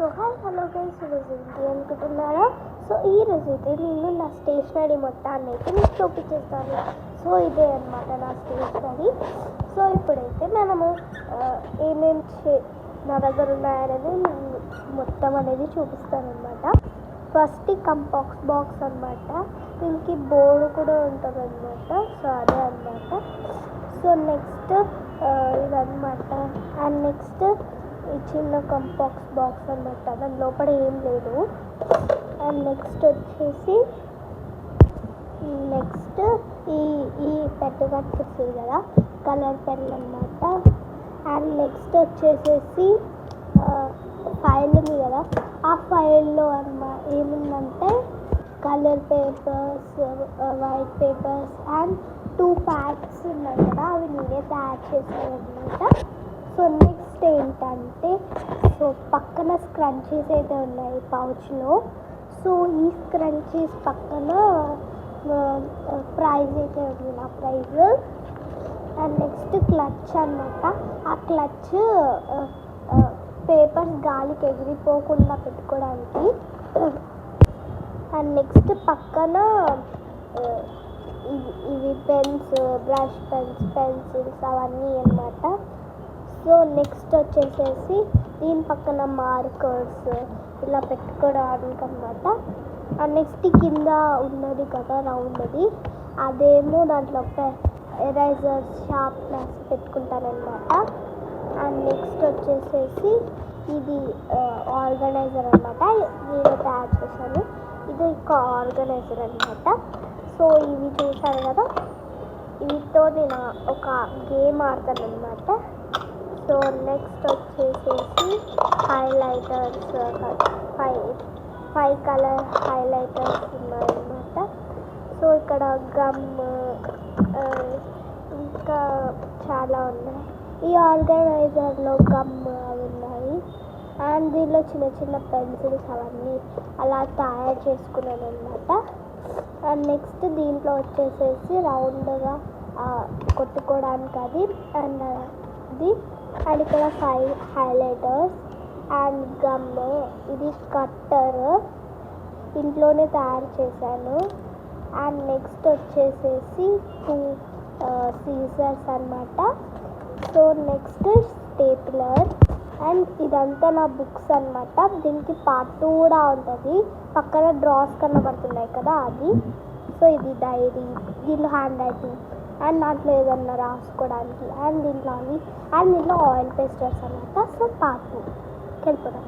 So hello guys, ఈరోజు ఏంటి అనుకుంటున్నారా? సో ఈరోజు అయితే నేను నా స్టేషనరీ మొత్తాన్ని అయితే మీకు చూపించేస్తాను. సో ఇదే అనమాట నా స్టేషనరీ. సో ఇప్పుడైతే మనము ఏమేమి నా దగ్గర ఉన్నాయనేది మొత్తం అనేది చూపిస్తాను అనమాట. ఫస్ట్ కంపాక్స్ బాక్స్ అనమాట. దీనికి బోర్డు కూడా ఉంటుంది అనమాట. సో అదే అనమాట. సో నెక్స్ట్ ఇదన్నమాట. అండ్ నెక్స్ట్ ఈ చిన్న కంపాక్స్ బాక్స్ అనమాట. దాని లోపల ఏం లేదు. అండ్ నెక్స్ట్ వచ్చేసి ఈ పెద్ద కనిపిస్తుంది కదా, కలర్ పెన్ అనమాట. అండ్ నెక్స్ట్ వచ్చేసేసి ఫైల్ ఉంది కదా, ఆ ఫైల్లో అన్నమాట ఏముందంటే colour papers, white papers and 2 packs ఉన్నాయి కదా, అవి నేనే తయారు చేసాను అనమాట. సో నెక్స్ట్ ఏంటంటే, సో పక్కన స్క్రంచీస్ అయితే ఉన్నాయి పౌచ్లో. సో ఈ స్క్రంచీస్ పక్కన ప్రైజ్ అయితే ఉంది, నా ప్రైజ్. అండ్ నెక్స్ట్ క్లచ్ అనమాట. ఆ క్లచ్ పేపర్స్ గాలికి ఎగిరిపోకుండా పెట్టుకోవడానికి. అండ్ నెక్స్ట్ పక్కన ఇవి పెన్స్, బ్రష్ పెన్స్, పెన్సిల్స్ అవన్నీ అన్నమాట. సో నెక్స్ట్ వచ్చేసేసి దీని పక్కన మార్కర్స్ ఇలా పెట్టుకోవడానికి అనమాట. అండ్ నెక్స్ట్ కింద ఉన్నది కదా రౌండ్ది, అదేమో దాంట్లో ఎరేజర్స్, షార్ప్నర్స్ పెట్టుకుంటానమాట. అండ్ నెక్స్ట్ వచ్చేసేసి ఇది ఆర్గనైజర్ అనమాట. నేను తయారు చేశాను. ఇది ఒక ఆర్గనైజర్ అనమాట. సో ఇవి చూసాను కదా, వీటితో నేను ఒక గేమ్ ఆడతాను అనమాట. సో నెక్స్ట్ వచ్చేసేసి హైలైటర్స్, 5 కలర్ హైలైటర్స్ ఉన్నాయన్నమాట. సో ఇక్కడ గమ్ ఇంకా చాలా ఉన్నాయి. ఈ ఆర్గనైజర్లో గమ్ అవి ఉన్నాయి. అండ్ దీనిలో చిన్న చిన్న పెన్సిల్స్ అవన్నీ అలా తయారు చేసుకున్నాను అనమాట. అండ్ నెక్స్ట్ దీంట్లో వచ్చేసేసి రౌండ్గా కొట్టుకోవడానికి అది అండ్ ఇది. అండ్ ఇక్కడ 5 హైలైటర్స్ అండ్ గమ్. ఇది కట్టర్, ఇంట్లోనే తయారు చేశాను. అండ్ నెక్స్ట్ వచ్చేసేసి 2 సీజర్స్ అన్నమాట. So next stapler. అండ్ ఇదంతా నా బుక్స్ అనమాట. దీనికి పార్ట్ 2 కూడా ఉంటుంది. పక్కన డ్రాస్ కనబడుతున్నాయి కదా, అది. సో ఇది డైరీ, దీంట్లో హ్యాండ్ రైటింగ్ అండ్ దాంట్లో ఏదన్నా రాసుకోవడానికి. అండ్ దీంట్లో అవి, అండ్ దీంట్లో ఆయిల్ పేస్టర్స్ అనమాట. సో పార్ట్ 2 వెళ్ళిపోతాం.